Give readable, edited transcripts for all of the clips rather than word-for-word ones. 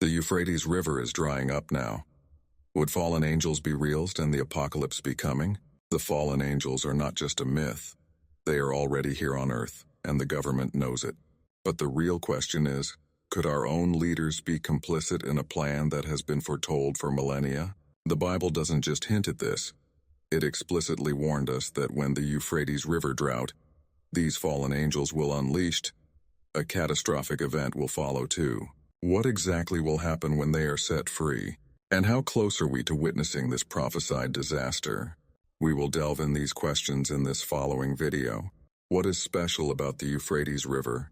The Euphrates River is drying up now. Would fallen angels be real and the apocalypse be coming? The fallen angels are not just a myth. They are already here on earth, and the government knows it. But the real question is, could our own leaders be complicit in a plan that has been foretold for millennia? The Bible doesn't just hint at this. It explicitly warned us that when the Euphrates River drought, these fallen angels will unleashed. A catastrophic event will follow too. What exactly will happen when they are set free? And how close are we to witnessing this prophesied disaster? We will delve in these questions in this following video. What is special about the Euphrates River?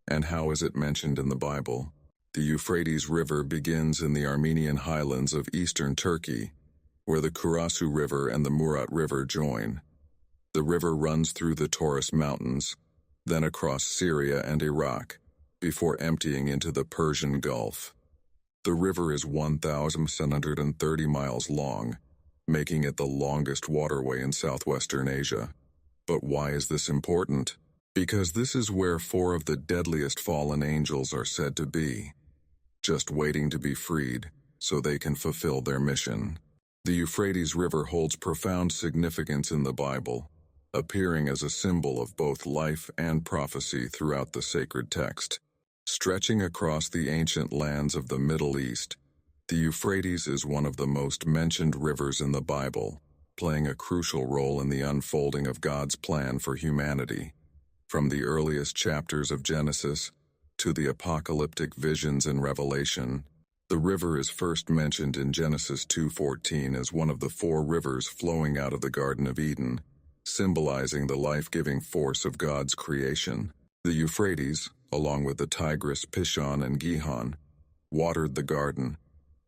And how is it mentioned in the Bible? The Euphrates River begins in the Armenian highlands of eastern Turkey, where the Kurasu River and the Murat River join. The river runs through the Taurus Mountains, then across Syria and Iraq, before emptying into the Persian Gulf. The river is 1,730 miles long, making it the longest waterway in southwestern Asia. But why is this important? Because this is where 4 of the deadliest fallen angels are said to be, just waiting to be freed so they can fulfill their mission. The Euphrates River holds profound significance in the Bible, appearing as a symbol of both life and prophecy throughout the sacred text. Stretching across the ancient lands of the Middle East, the Euphrates is one of the most mentioned rivers in the Bible, playing a crucial role in the unfolding of God's plan for humanity. From the earliest chapters of Genesis to the apocalyptic visions in Revelation, the river is first mentioned in Genesis 2:14 as one of the 4 rivers flowing out of the Garden of Eden, symbolizing the life-giving force of God's creation. The Euphrates, along with the Tigris, Pishon, and Gihon, watered the garden,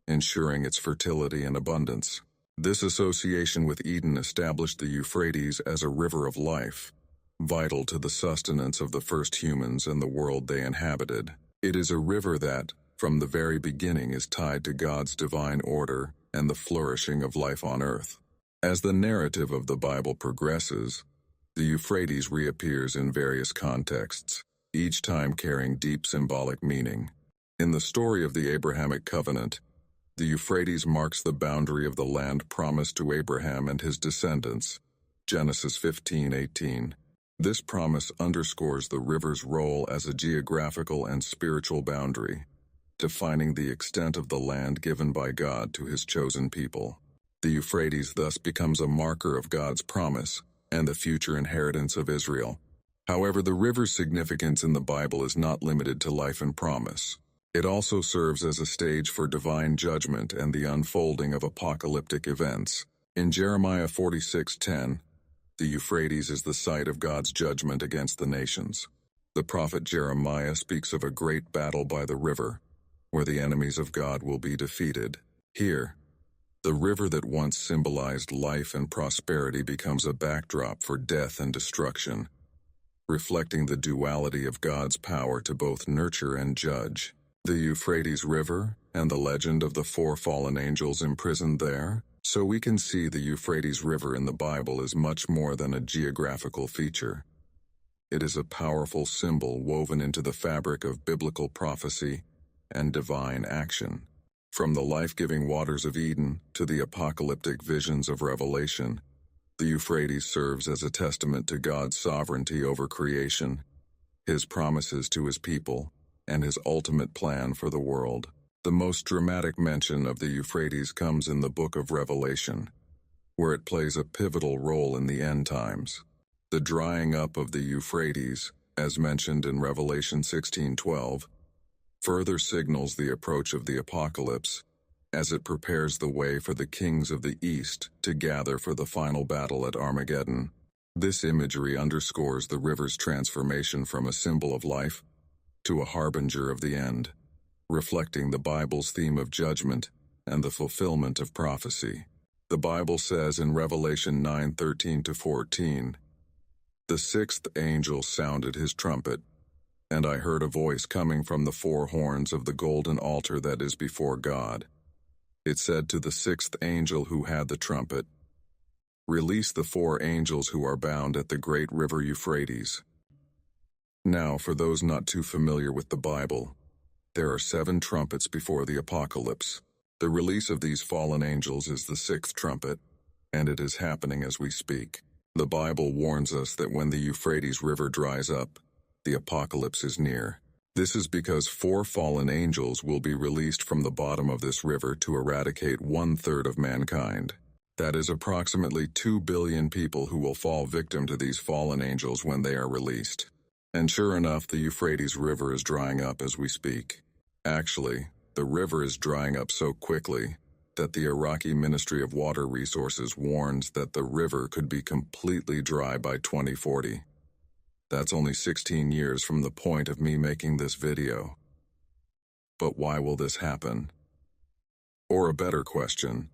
ensuring its fertility and abundance. This association with Eden established the Euphrates as a river of life, vital to the sustenance of the first humans and the world they inhabited. It is a river that, from the very beginning, is tied to God's divine order and the flourishing of life on earth. As the narrative of the Bible progresses, the Euphrates reappears in various contexts, each time carrying deep symbolic meaning. In the story of the Abrahamic covenant, the Euphrates marks the boundary of the land promised to Abraham and his descendants, Genesis 15:18. This promise underscores the river's role as a geographical and spiritual boundary, defining the extent of the land given by God to his chosen people. The Euphrates thus becomes a marker of God's promise and the future inheritance of Israel. However, the river's significance in the Bible is not limited to life and promise. It also serves as a stage for divine judgment and the unfolding of apocalyptic events. In Jeremiah 46:10, the Euphrates is the site of God's judgment against the nations. The prophet Jeremiah speaks of a great battle by the river, where the enemies of God will be defeated. Here, the river that once symbolized life and prosperity becomes a backdrop for death and destruction, reflecting the duality of God's power to both nurture and judge. The Euphrates River and the legend of the 4 fallen angels imprisoned there. So we can see the Euphrates River in the Bible is much more than a geographical feature. It is a powerful symbol woven into the fabric of biblical prophecy and divine action. From the life-giving waters of Eden to the apocalyptic visions of Revelation, the Euphrates serves as a testament to God's sovereignty over creation, his promises to his people, and his ultimate plan for the world. The most dramatic mention of the Euphrates comes in the book of Revelation, where it plays a pivotal role in the end times. The drying up of the Euphrates, as mentioned in Revelation 16:12, further signals the approach of the apocalypse, as it prepares the way for the kings of the East to gather for the final battle at Armageddon. This imagery underscores the river's transformation from a symbol of life to a harbinger of the end, reflecting the Bible's theme of judgment and the fulfillment of prophecy. The Bible says in Revelation 9:13-14, "The 6th angel sounded his trumpet, and I heard a voice coming from the 4 horns of the golden altar that is before God. It said to the 6th angel who had the trumpet, 'Release the 4 angels who are bound at the great river Euphrates.'" Now, for those not too familiar with the Bible, There are 7 trumpets before the apocalypse. The release of these fallen angels is the 6th trumpet, and it is happening as we speak. The Bible warns us that when the Euphrates River dries up, the apocalypse is near. This is because 4 fallen angels will be released from the bottom of this river to eradicate 1/3 of mankind. That is approximately 2 billion people who will fall victim to these fallen angels when they are released. And sure enough, the Euphrates River is drying up as we speak. Actually, the river is drying up so quickly that the Iraqi Ministry of Water Resources warns that the river could be completely dry by 2040. That's only 16 years from the point of me making this video. But why will this happen? Or a better question,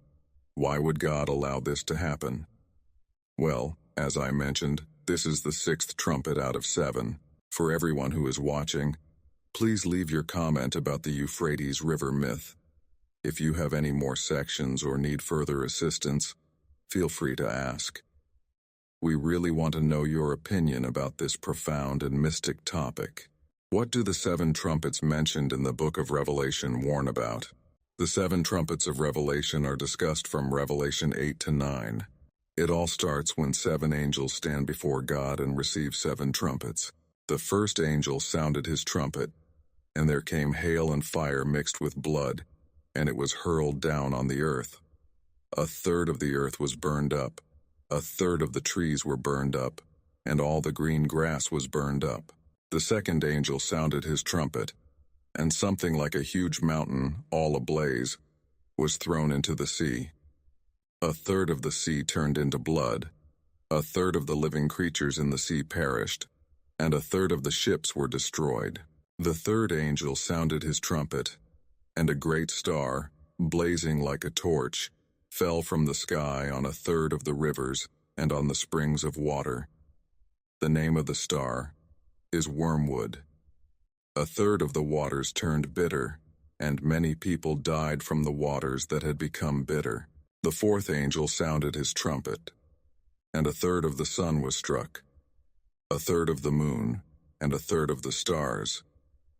why would God allow this to happen? Well, as I mentioned, this is the 6th trumpet out of 7. For everyone who is watching, please leave your comment about the Euphrates River myth. If you have any more sections or need further assistance, feel free to ask. We really want to know your opinion about this profound and mystic topic. What do the 7 trumpets mentioned in the book of Revelation warn about? The 7 trumpets of Revelation are discussed from Revelation 8 to 9. It all starts when 7 angels stand before God and receive 7 trumpets. The first angel sounded his trumpet, and there came hail and fire mixed with blood, and it was hurled down on the earth. 1/3 of the earth was burned up, 1/3 of the trees were burned up, and all the green grass was burned up. The second angel sounded his trumpet, and something like a huge mountain, all ablaze, was thrown into the sea. 1/3 of the sea turned into blood, 1/3 of the living creatures in the sea perished, and 1/3 of the ships were destroyed. The third angel sounded his trumpet, and a great star, blazing like a torch, fell from the sky on 1/3 of the rivers and on the springs of water. The name of the star is Wormwood. 1/3 of the waters turned bitter, and many people died from the waters that had become bitter. The fourth angel sounded his trumpet, and 1/3 of the sun was struck, 1/3 of the moon, and 1/3 of the stars,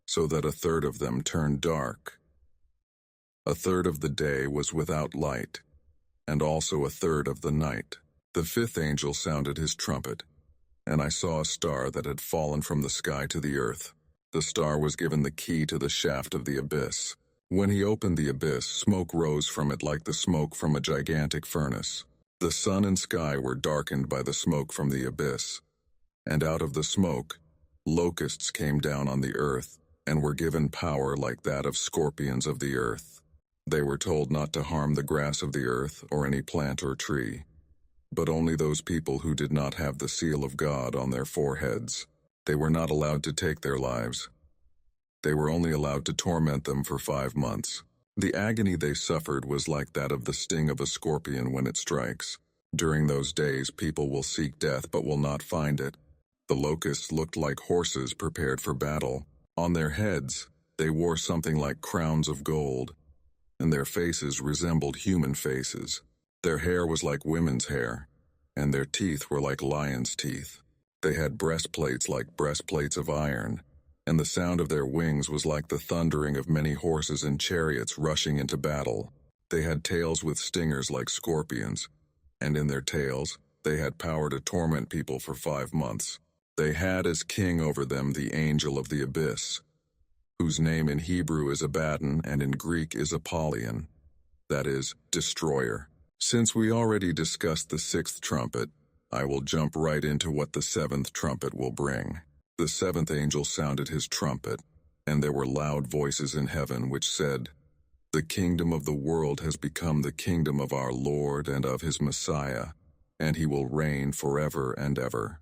so that 1/3 of them turned dark. 1/3 of the day was without light, and also 1/3 of the night. The fifth angel sounded his trumpet, and I saw a star that had fallen from the sky to the earth. The star was given the key to the shaft of the abyss. When he opened the abyss, smoke rose from it like the smoke from a gigantic furnace. The sun and sky were darkened by the smoke from the abyss, and out of the smoke, locusts came down on the earth and were given power like that of scorpions of the earth. They were told not to harm the grass of the earth or any plant or tree, but only those people who did not have the seal of God on their foreheads. They were not allowed to take their lives. They were only allowed to torment them for 5 months. The agony they suffered was like that of the sting of a scorpion when it strikes. During those days, people will seek death but will not find it. The locusts looked like horses prepared for battle. On their heads, they wore something like crowns of gold, and their faces resembled human faces. Their hair was like women's hair, and their teeth were like lions' teeth. They had breastplates like breastplates of iron, and the sound of their wings was like the thundering of many horses and chariots rushing into battle. They had tails with stingers like scorpions, and in their tails, they had power to torment people for 5 months. They had as king over them the angel of the abyss, whose name in Hebrew is Abaddon and in Greek is Apollyon, that is, destroyer. Since we already discussed the 6th trumpet, I will jump right into what the 7th trumpet will bring. The 7th angel sounded his trumpet, and there were loud voices in heaven which said, "The kingdom of the world has become the kingdom of our Lord and of his Messiah, and he will reign forever and ever."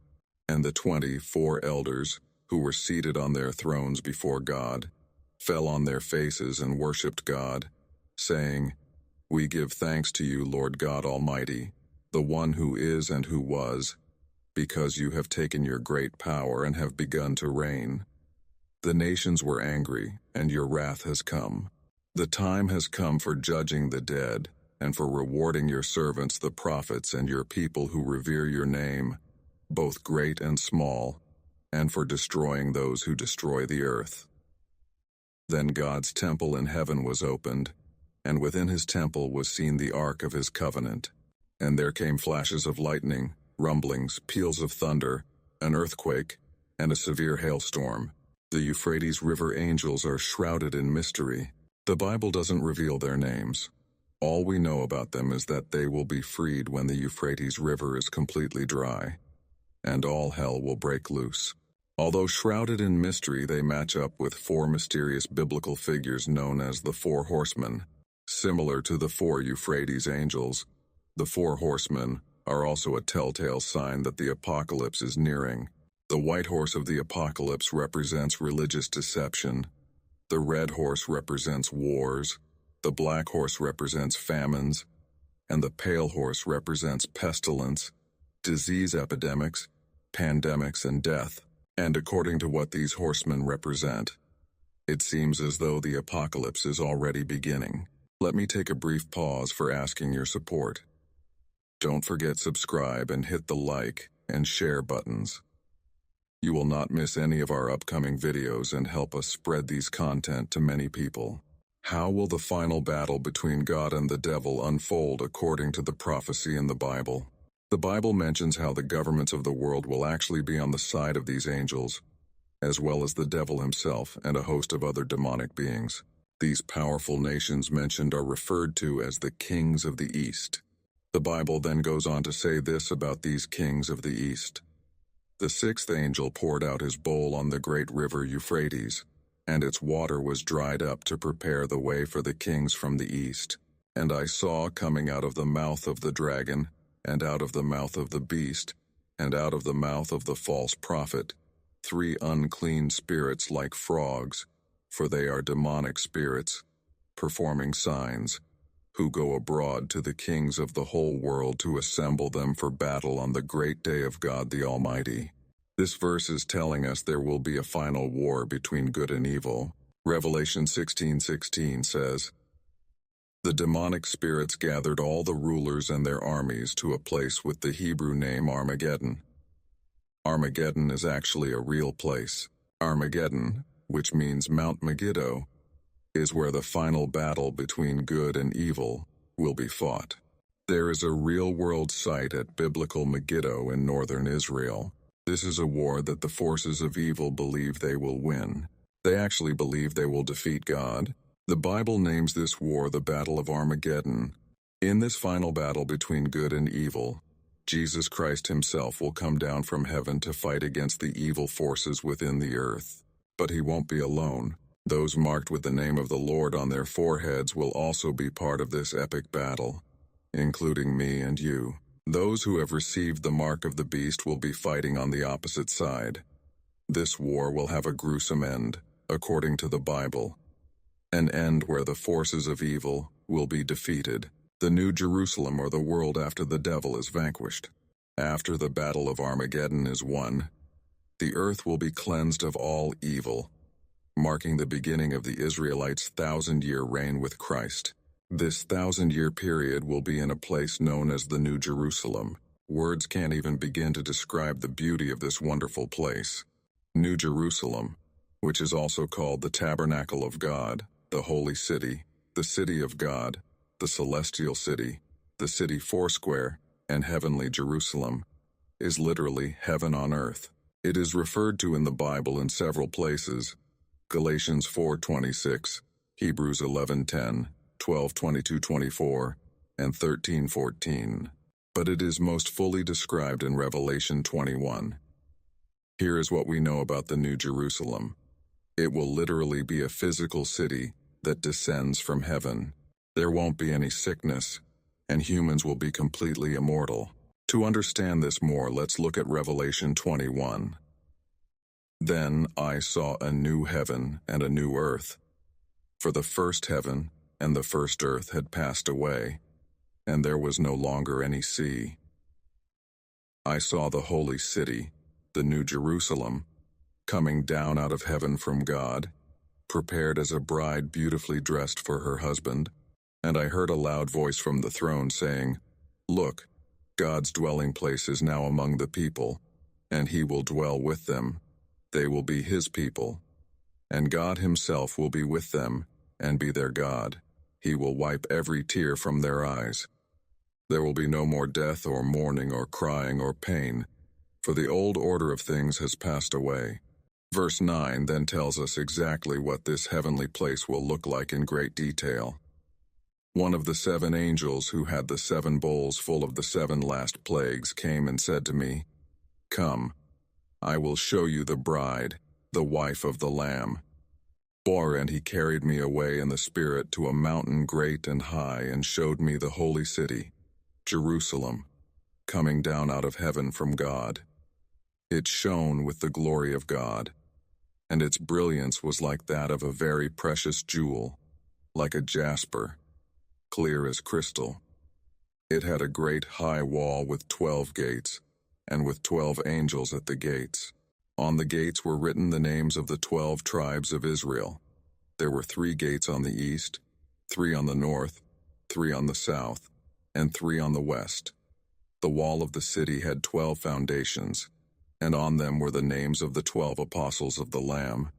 And the 24 elders, who were seated on their thrones before God, fell on their faces and worshipped God, saying, "We give thanks to you, Lord God Almighty, the one who is and who was, because you have taken your great power and have begun to reign. The nations were angry, and your wrath has come. The time has come for judging the dead, and for rewarding your servants the prophets and your people who revere your name, both great and small, and for destroying those who destroy the earth." Then God's temple in heaven was opened, and within his temple was seen the ark of his covenant. And there came flashes of lightning, rumblings, peals of thunder, an earthquake, and a severe hailstorm. The Euphrates River angels are shrouded in mystery. The Bible doesn't reveal their names. All we know about them is that they will be freed when the Euphrates River is completely dry, and all hell will break loose. Although shrouded in mystery, they match up with four mysterious biblical figures known as the four horsemen. Similar to the four Euphrates angels, the four horsemen are also a telltale sign that the apocalypse is nearing. The white horse of the apocalypse represents religious deception. The red horse represents wars. The black horse represents famines. And the pale horse represents pestilence, disease epidemics, pandemics, and death. And according to what these horsemen represent, it seems as though the apocalypse is already beginning. Let me take a brief pause for asking your support. Don't forget subscribe and hit the like and share buttons. You will not miss any of our upcoming videos and help us spread these content to many people. How will the final battle between God and the devil unfold according to the prophecy in the Bible? The Bible mentions how the governments of the world will actually be on the side of these angels, as well as the devil himself and a host of other demonic beings. These powerful nations mentioned are referred to as the kings of the East. The Bible then goes on to say this about these kings of the East. The sixth angel poured out his bowl on the great river Euphrates, and its water was dried up to prepare the way for the kings from the east. And I saw coming out of the mouth of the dragon, and out of the mouth of the beast, and out of the mouth of the false prophet, three unclean spirits like frogs, for they are demonic spirits, performing signs, who go abroad to the kings of the whole world to assemble them for battle on the great day of God the Almighty. This verse is telling us there will be a final war between good and evil. Revelation 16:16 says, "The demonic spirits gathered all the rulers and their armies to a place with the Hebrew name Armageddon." Armageddon is actually a real place. Armageddon, which means Mount Megiddo, is where the final battle between good and evil will be fought. There is a real-world site at biblical Megiddo in northern Israel. This is a war that the forces of evil believe they will win. They actually believe they will defeat God. The Bible names this war the Battle of Armageddon. In this final battle between good and evil, Jesus Christ himself will come down from heaven to fight against the evil forces within the earth. But he won't be alone. Those marked with the name of the Lord on their foreheads will also be part of this epic battle, including me and you. Those who have received the mark of the beast will be fighting on the opposite side. This war will have a gruesome end, according to the Bible. An end where the forces of evil will be defeated. The New Jerusalem, or the world after the devil, is vanquished. After the Battle of Armageddon is won, the earth will be cleansed of all evil, marking the beginning of the Israelites' 1,000-year reign with Christ. This 1,000-year period will be in a place known as the New Jerusalem. Words can't even begin to describe the beauty of this wonderful place. New Jerusalem, which is also called the Tabernacle of God, the Holy City, the City of God, the Celestial City, the City Foursquare, and Heavenly Jerusalem, is literally heaven on earth. It is referred to in the Bible in several places: Galatians 4:26, Hebrews 11:10, 12:22-24, and 13:14. But it is most fully described in Revelation 21. Here is what we know about the New Jerusalem. It will literally be a physical city that descends from heaven. There won't be any sickness, and humans will be completely immortal. To understand this more, let's look at Revelation 21. Then I saw a new heaven and a new earth, for the first heaven and the first earth had passed away, and there was no longer any sea. I saw the holy city, the New Jerusalem, coming down out of heaven from God, prepared as a bride beautifully dressed for her husband. And I heard a loud voice from the throne saying, "Look, God's dwelling place is now among the people, and he will dwell with them. They will be his people, And God himself will be with them, and be their God. He will wipe every tear from their eyes. There will be no more death or mourning or crying or pain, for the old order of things has passed away. Verse 9 then tells us exactly what this heavenly place will look like in great detail. One of the 7 angels who had the 7 bowls full of the 7 last plagues came and said to me, "Come, I will show you the bride, the wife of the Lamb." And he carried me away in the Spirit to a mountain great and high, and showed me the holy city, Jerusalem, coming down out of heaven from God. It shone with the glory of God, and its brilliance was like that of a very precious jewel, like a jasper, clear as crystal. It had a great high wall with 12 gates, and with 12 angels at the gates. On the gates were written the names of the 12 tribes of Israel. There were 3 gates on the east, 3 on the north, 3 on the south, and 3 on the west. The wall of the city had 12 foundations, and on them were the names of the 12 apostles of the Lamb.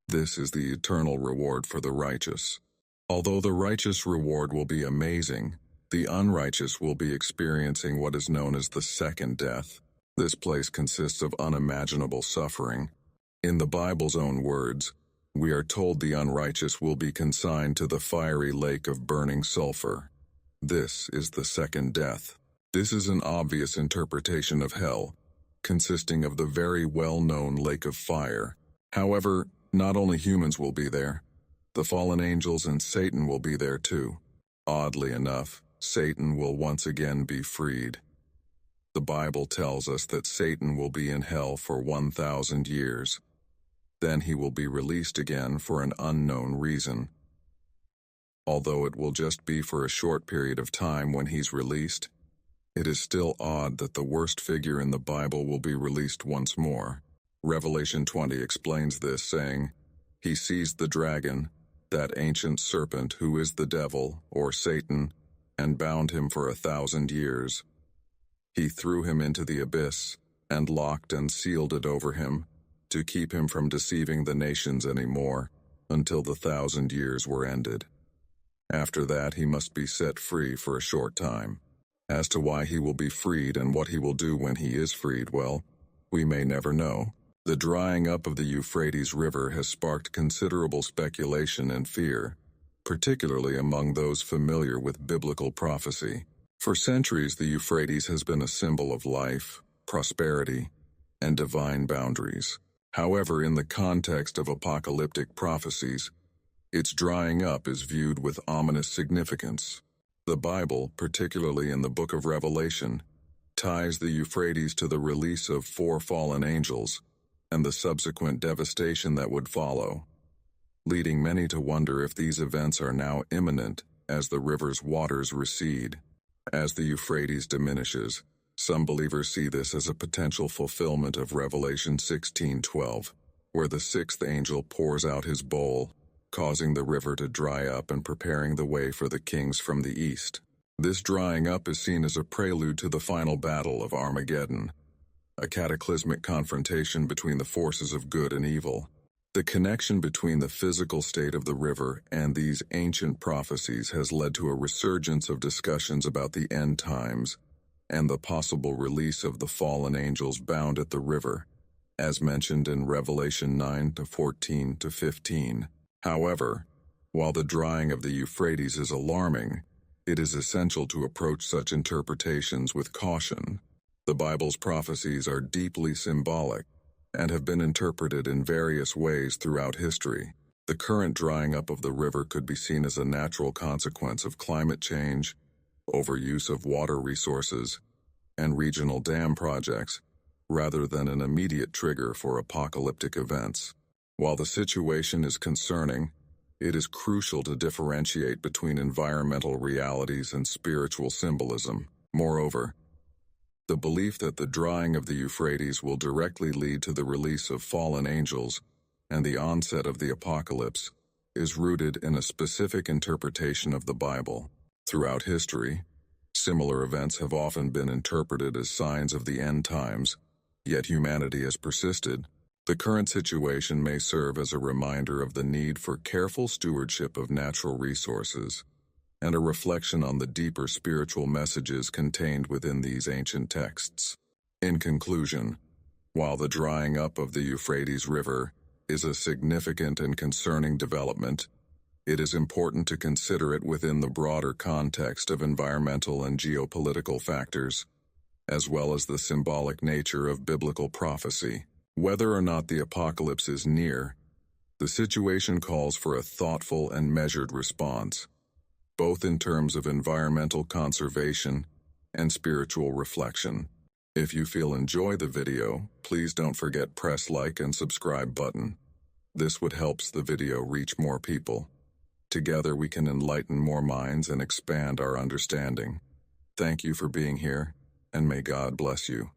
This is the eternal reward for the righteous. Although the righteous reward will be amazing, the unrighteous will be experiencing what is known as the second death. This place consists of unimaginable suffering. In the Bible's own words, we are told the unrighteous will be consigned to the fiery lake of burning sulfur. This is the second death. This is an obvious interpretation of hell, consisting of the very well-known lake of fire. However, not only humans will be there. The fallen angels and Satan will be there too. Oddly enough, Satan will once again be freed. The Bible tells us that Satan will be in hell for 1,000 years. Then he will be released again for an unknown reason. Although it will just be for a short period of time when he's released, it is still odd that the worst figure in the Bible will be released once more. Revelation 20 explains this, saying, "He seized the dragon, that ancient serpent who is the devil, or Satan, and bound him for 1,000 years. He threw him into the abyss, and locked and sealed it over him, to keep him from deceiving the nations any more, until the 1,000 years were ended. After that he must be set free for a short time. As to why he will be freed and what he will do when he is freed, well, we may never know. The drying up of the Euphrates River has sparked considerable speculation and fear, particularly among those familiar with biblical prophecy. For centuries, the Euphrates has been a symbol of life, prosperity, and divine boundaries. However, in the context of apocalyptic prophecies, its drying up is viewed with ominous significance. The Bible, particularly in the book of Revelation, ties the Euphrates to the release of 4 fallen angels and the subsequent devastation that would follow, leading many to wonder if these events are now imminent as the river's waters recede. As the Euphrates diminishes, some believers see this as a potential fulfillment of Revelation 16:12, where the 6th angel pours out his bowl, causing the river to dry up and preparing the way for the kings from the east. This drying up is seen as a prelude to the final battle of Armageddon, a cataclysmic confrontation between the forces of good and evil. The connection between the physical state of the river and these ancient prophecies has led to a resurgence of discussions about the end times and the possible release of the fallen angels bound at the river, as mentioned in Revelation 9:14-15. However, while the drying of the Euphrates is alarming, it is essential to approach such interpretations with caution. The Bible's prophecies are deeply symbolic and have been interpreted in various ways throughout history. The current drying up of the river could be seen as a natural consequence of climate change, overuse of water resources, and regional dam projects, rather than an immediate trigger for apocalyptic events. While the situation is concerning, it is crucial to differentiate between environmental realities and spiritual symbolism. Moreover, the belief that the drying of the Euphrates will directly lead to the release of fallen angels and the onset of the apocalypse is rooted in a specific interpretation of the Bible. Throughout history, similar events have often been interpreted as signs of the end times, yet humanity has persisted, The current situation may serve as a reminder of the need for careful stewardship of natural resources and a reflection on the deeper spiritual messages contained within these ancient texts. In conclusion, while the drying up of the Euphrates River is a significant and concerning development, it is important to consider it within the broader context of environmental and geopolitical factors, as well as the symbolic nature of biblical prophecy. Whether or not the apocalypse is near, the situation calls for a thoughtful and measured response, both in terms of environmental conservation and spiritual reflection. If you enjoy the video, please don't forget press like and subscribe button. This would helps the video reach more people. Together we can enlighten more minds and expand our understanding. Thank you for being here, and may God bless you.